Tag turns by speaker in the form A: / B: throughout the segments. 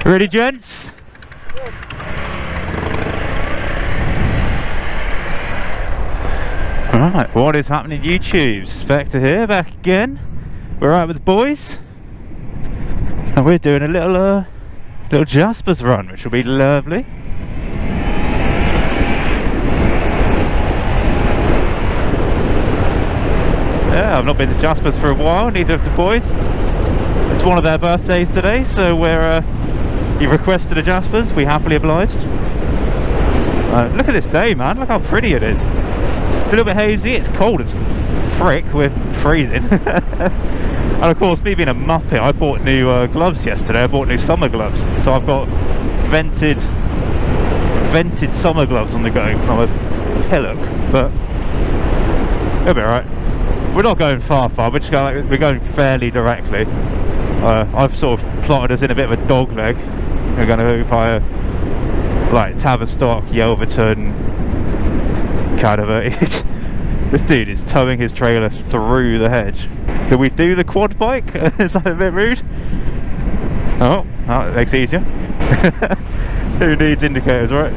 A: Ready, gents? Right, what is happening YouTube? Spectre here, back again. We're out with the boys. And we're doing a little Jaspers run, which will be lovely. Yeah, I've not been to Jaspers for a while, neither have the boys. It's one of their birthdays today, so we're he requested a Jaspers, we happily obliged. Look at this day, man, look how pretty it is. It's a little bit hazy, it's cold as frick, we're freezing. And of course, me being a muppet, I bought new gloves yesterday. I bought new summer gloves, so I've got vented summer gloves on the go because I'm a pillock. But it'll be alright. We're not going far, we're just going, we're going fairly directly. I've sort of plotted us in a bit of a dog leg. We're going to go via like Tavistock, Yelverton, kind of a. This dude is towing his trailer through the hedge. Did we do the quad bike? Is that a bit rude? Oh, that makes it easier. Who needs indicators, right?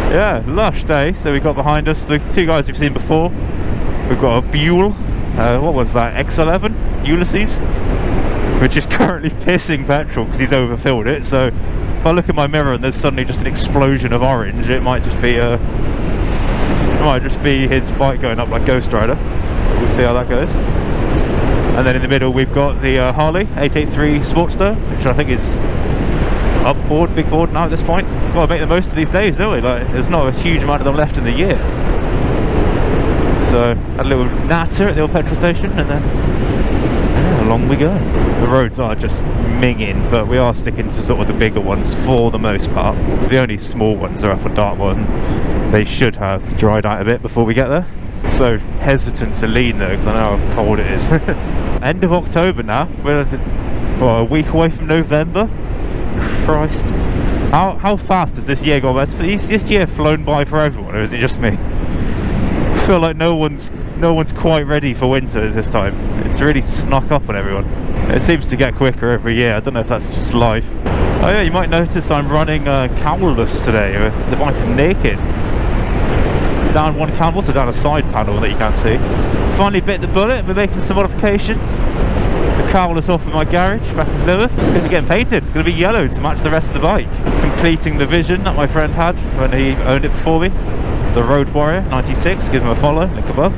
A: Yeah, lush day. So we got behind us the two guys we've seen before. We've got a Buell, what was that, X11 Ulysses, which is currently pissing petrol because he's overfilled it. So if I look in my mirror and there's suddenly just an explosion of orange, it might just be his bike going up like Ghost Rider. We'll see how that goes. And then in the middle we've got the Harley 883 Sportster, which I think is upboard, big board now at this point. Well, make the most of these days, don't we? Like, there's not a huge amount of them left in the year. So had a little natter at the old petrol station, and then along we go. The roads are just minging, but we are sticking to sort of the bigger ones for the most part. The only small ones are up on Dartmoor, and they should have dried out a bit before we get there. So hesitant to lean though, because I know how cold it is. End of October now. We're a week away from November. Christ, how fast has this year gone by? Has this year flown by for everyone, or is it just me? I feel like no one's quite ready for winter this time. It's really snuck up on everyone. It seems to get quicker every year. I don't know if that's just life. Oh yeah, you might notice I'm running cowlless today. The bike is naked. Down one cam, also down a side panel that you can't see. Finally bit the bullet. We're making some modifications. The cowlless off in my garage back in Plymouth. It's going to be getting painted. It's going to be yellow to match the rest of the bike. Completing the vision that my friend had when he owned it before me. It's the Road Warrior 96. Give him a follow, link above.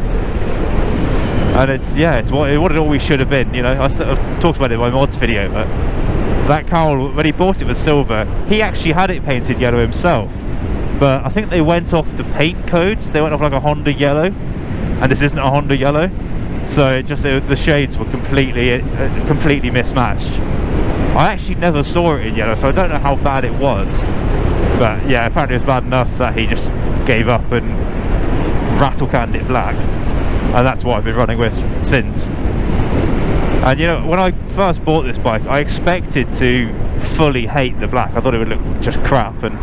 A: And it's what it always should have been. You know, I've talked about it in my mods video, but that cowl, when he bought it was silver. He actually had it painted yellow himself, but I think they went off the paint codes. They went off like a Honda yellow, and this isn't a Honda yellow, so the shades were completely mismatched. I actually never saw it in yellow, so I don't know how bad it was, but yeah, apparently it was bad enough that he just gave up and rattle canned it black, and that's what I've been running with since. And you know, when I first bought this bike, I expected to fully hate the black. I thought it would look just crap, and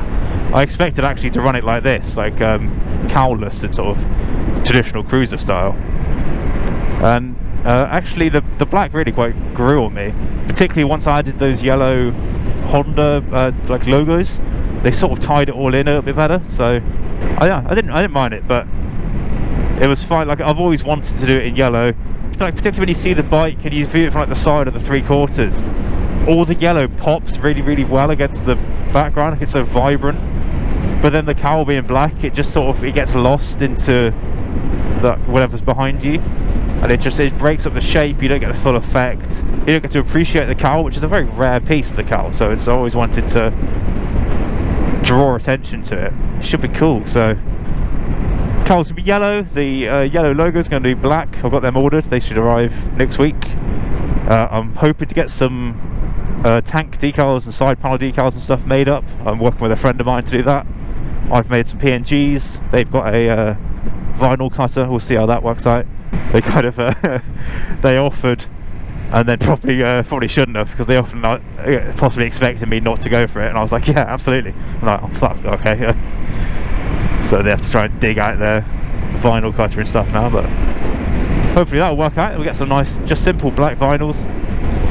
A: I expected actually to run it like this, like cowlless and sort of traditional cruiser style. And actually the black really quite grew on me, particularly once I added those yellow Honda like logos. They sort of tied it all in a little bit better. So I didn't mind it, but it was fine. Like, I've always wanted to do it in yellow. It's like, particularly when you see the bike and you view it from like the side of the 3/4, all the yellow pops really, really well against the background. Like, it's so vibrant. But then the cowl being black, it just sort of gets lost into whatever's behind you, and it breaks up the shape. You don't get the full effect. You don't get to appreciate the cowl, which is a very rare piece of the cowl. So it's always wanted to draw attention to it. It should be cool. So cowl's gonna be yellow. The yellow logo is going to be black. I've got them ordered. They should arrive next week. I'm hoping to get some tank decals and side panel decals and stuff made up. I'm working with a friend of mine to do that. I've made some PNGs. They've got a vinyl cutter. We'll see how that works out. They kind of they offered, and then probably shouldn't have, because they often possibly expected me not to go for it, and I was like, yeah, absolutely. I'm like, oh fuck, okay. So they have to try and dig out their vinyl cutter and stuff now, but hopefully that'll work out. We'll get some nice, just simple black vinyls.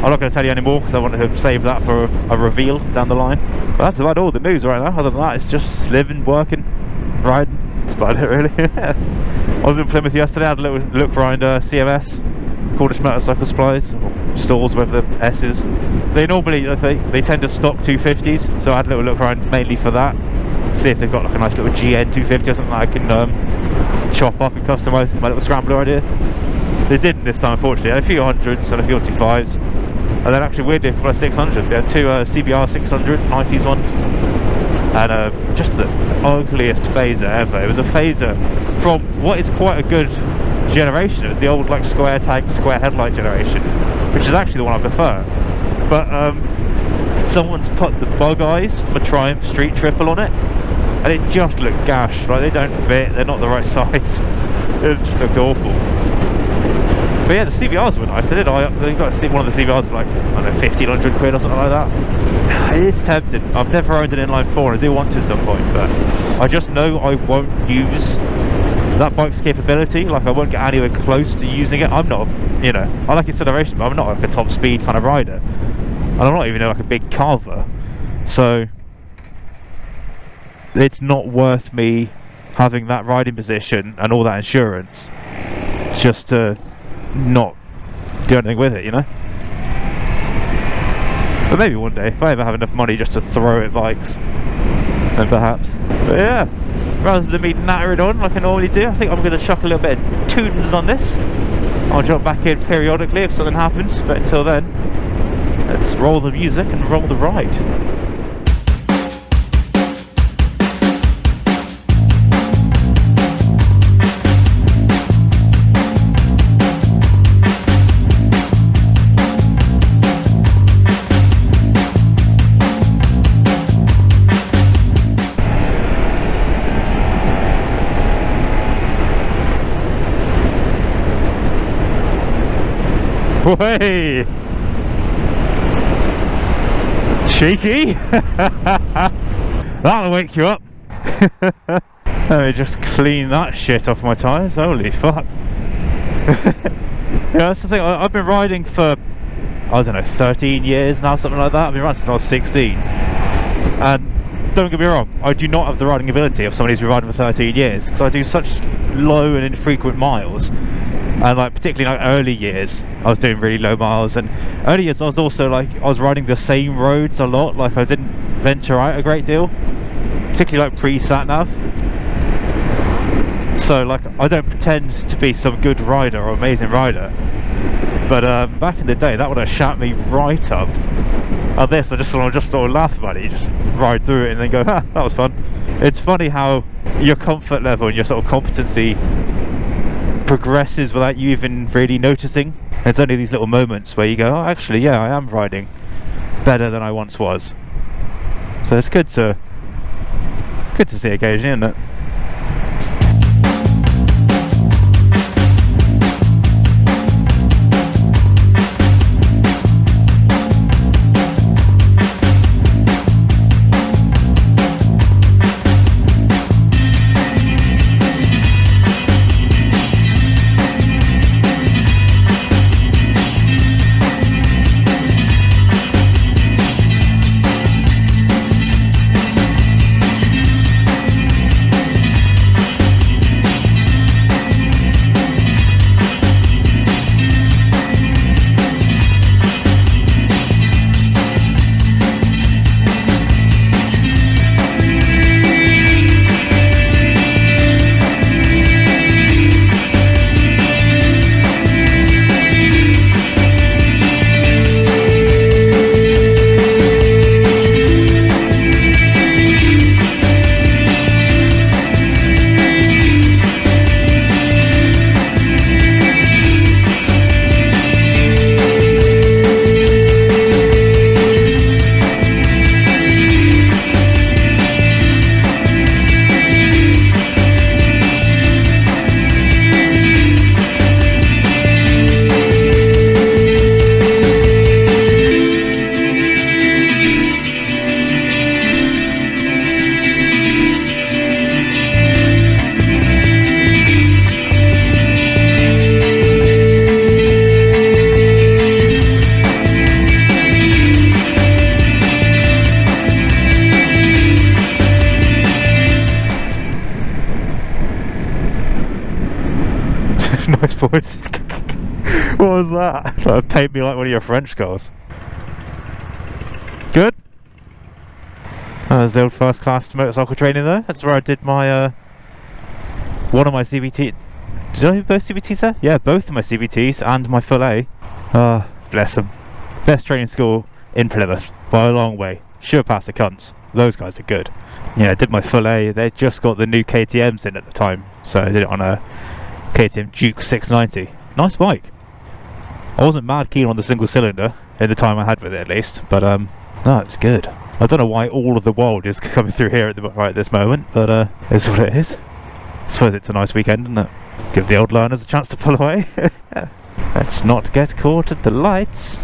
A: I'm not going to tell you anymore because I wanted to save that for a reveal down the line. But that's about all the news right now. Other than that, it's just living, working, riding. That's about it really. I was in Plymouth yesterday, I had a little look around CMS, Cornish Motorcycle Supplies, or stores with the S's. They normally, they tend to stock 250s, so I had a little look around mainly for that. See if they've got like a nice little GN 250 or something that I can chop up and customise my little scrambler idea. They didn't this time, unfortunately. I had a few hundreds and a few 25s, and then actually weirdly a couple of 600s. We had two CBR 600 90s ones, and just the ugliest phaser ever. It was a phaser from what is quite a good generation. It was the old like square tank, square headlight generation, which is actually the one I prefer. But someone's put the bug eyes from a Triumph Street Triple on it, and it just looked gash. Like, they don't fit, they're not the right size. It just looked awful. But yeah, the CBRs were nice. They got to see one of the CBRs for like, I don't know, 1,500 quid or something like that. It is tempting. I've never owned an inline 4 and I do want to at some point, but I just know I won't use that bike's capability. Like, I won't get anywhere close to using it. I'm not, you know, I like acceleration, but I'm not like a top speed kind of rider, and I'm not even like a big carver, so it's not worth me having that riding position and all that insurance just to not do anything with it, you know. But maybe one day, if I ever have enough money just to throw at bikes, then perhaps. But yeah, rather than me nattering on like I normally do, I think I'm going to chuck a little bit of tunes on this. I'll jump back in periodically if something happens, but until then, let's roll the music and roll the ride. Way cheeky. That'll wake you up. Let me just clean that shit off my tyres. Holy fuck. Yeah, that's the thing. I've been riding for, I don't know, 13 years now, something like that. I've been riding since I was 16, and don't get me wrong, I do not have the riding ability of somebody who's been riding for 13 years, because I do such low and infrequent miles. And like, particularly like early years, I was doing really low miles, and early years I was also like, I was riding the same roads a lot. Like, I didn't venture out a great deal, particularly like pre-sat nav. So like, I don't pretend to be some good rider or amazing rider, but back in the day that would have shot me right up. And this, I just sort of laugh about it. You just ride through it and then go, ha, that was fun. It's funny how your comfort level and your sort of competency progresses without you even really noticing. It's only these little moments where you go, oh, actually, yeah, I am riding better than I once was. So it's good to see occasionally, isn't it? boys. What was that? That paint me like one of your French girls. Good. That was the old first class motorcycle training though. That's where I did my one of my CVT. Did I do both CVTs there? Yeah, both of my CVTs and my full A. Bless them. Best training school in Plymouth by a long way. Sure pass the cunts. Those guys are good. Yeah, I did my full A. They just got the new KTMs in at the time, so I did it on a KTM Duke 690. Nice bike. I wasn't mad keen on the single cylinder in the time I had with it, at least, but no, it's good. I don't know why all of the world is coming through here at right at this moment, but it's what it is. I suppose it's a nice weekend, isn't it? Give the old learners a chance to pull away. Let's not get caught at the lights,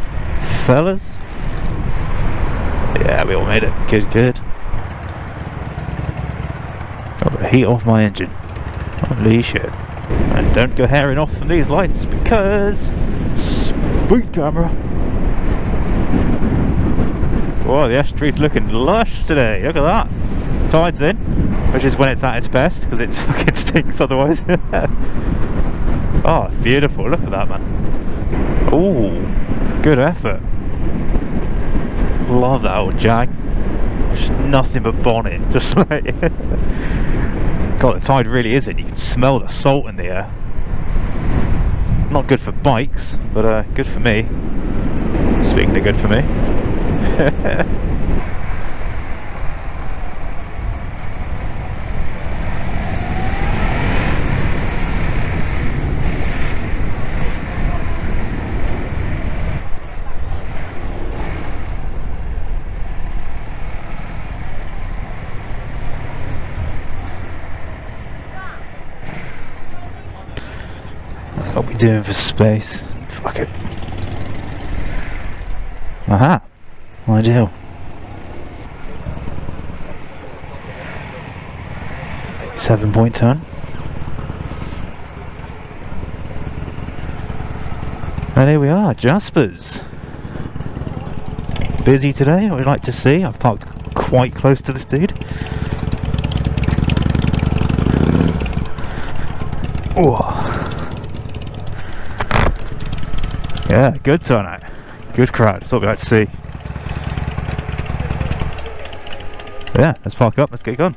A: fellas. Yeah, we all made it. Good, good. Got the heat off my engine. Holy shit. And don't go herring off from these lights because sweet camera. Whoa, the estuary's looking lush today. Look at that. Tide's in, which is when it's at its best because it fucking stinks otherwise. Oh, beautiful. Look at that, man. Ooh, good effort. Love that old Jag. Just nothing but bonnet. Just like God, the tide really is in. You can smell the salt in the air. Not good for bikes, but good for me. Speaking of good for me. What are we doing for space? Fuck it. Aha! Ideal. 7-point turn. And here we are, Jaspers. Busy today, what we'd like to see. I've parked quite close to this dude. Oh. Yeah, good turnout. Good crowd, that's what we like to see. Yeah, let's park up, let's get going.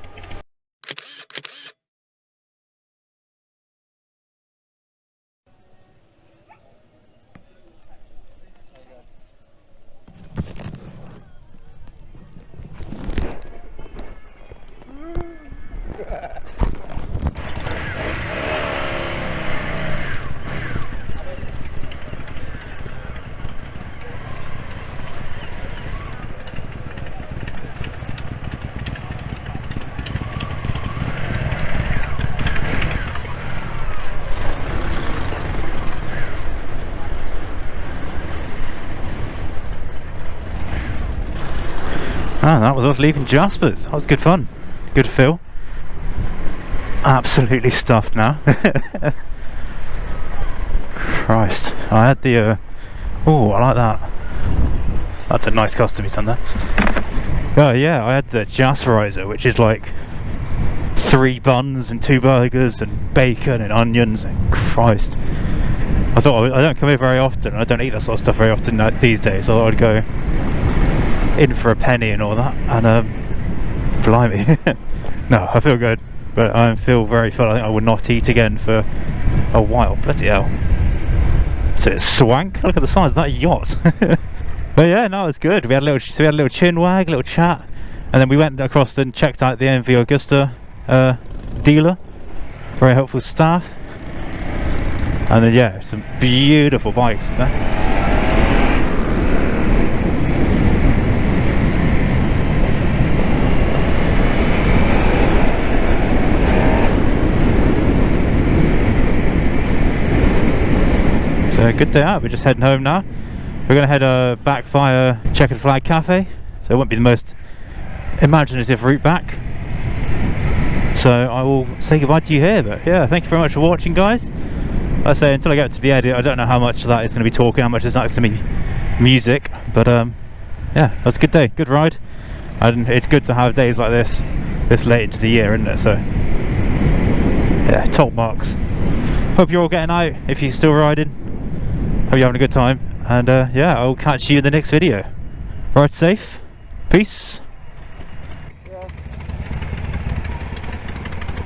A: Ah, that was us leaving Jaspers. That was good fun. Good feel. Absolutely stuffed now. Christ. I had the oh, I like that. That's a nice custom he's done there. Oh yeah, I had the Jasperizer, which is like 3 buns and 2 burgers and bacon and onions and Christ. I thought I don't come here very often. I don't eat that sort of stuff very often these days. So I thought I'd go in for a penny and all that, and blimey. No, I feel good, but I feel very full. I think I would not eat again for a while. Bloody hell. So it's swank. Look at the size of that yacht. But yeah, no, it's good. We had a little chin wag, a little chat, and then we went across and checked out the MV Augusta dealer. Very helpful staff. And then yeah, some beautiful bikes in there. So good day out. We're just heading home now. We're going to head back via Checkered Flag Cafe, so it won't be the most imaginative route back. So I will say goodbye to you here, but yeah, thank you very much for watching, guys. Like I say, until I get to the edit, I don't know how much of that is going to be talking, how much is that going to be music, but yeah, that's a good day, good ride, and it's good to have days like this late into the year, isn't it? So yeah, top marks. Hope you're all getting out if you're still riding. Hope you're having a good time. And yeah, I'll catch you in the next video. Ride safe. Peace.
B: Yeah.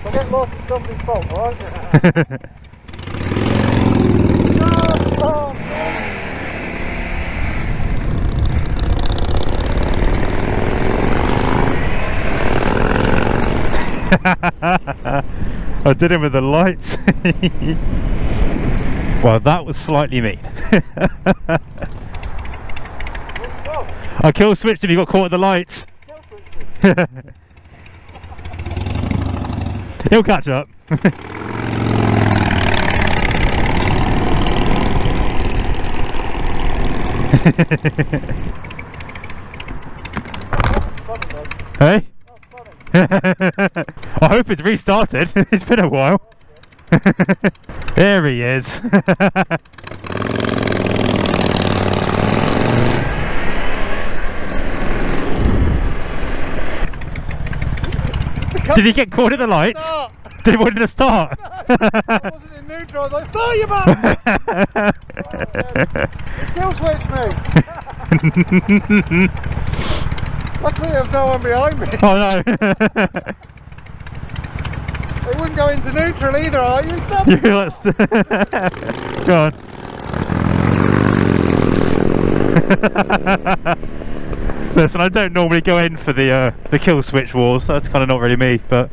B: I get lost in somebody's fault, alright?
A: I did it with the lights. Well, that was slightly mean. I kill switched if you got caught at the lights. He'll catch up. Hey? I hope it's restarted. It's been a while. There he is. Did he get caught in the lights?
B: Start.
A: Did he want to start?
B: I wasn't in neutral, I was like, start you back! It kill switched me! Luckily there's no one behind me.
A: Oh no!
B: It wouldn't go into neutral either, are you? Stop.
A: Go on. Listen, I don't normally go in for the kill switch wars. That's kind of not really me, but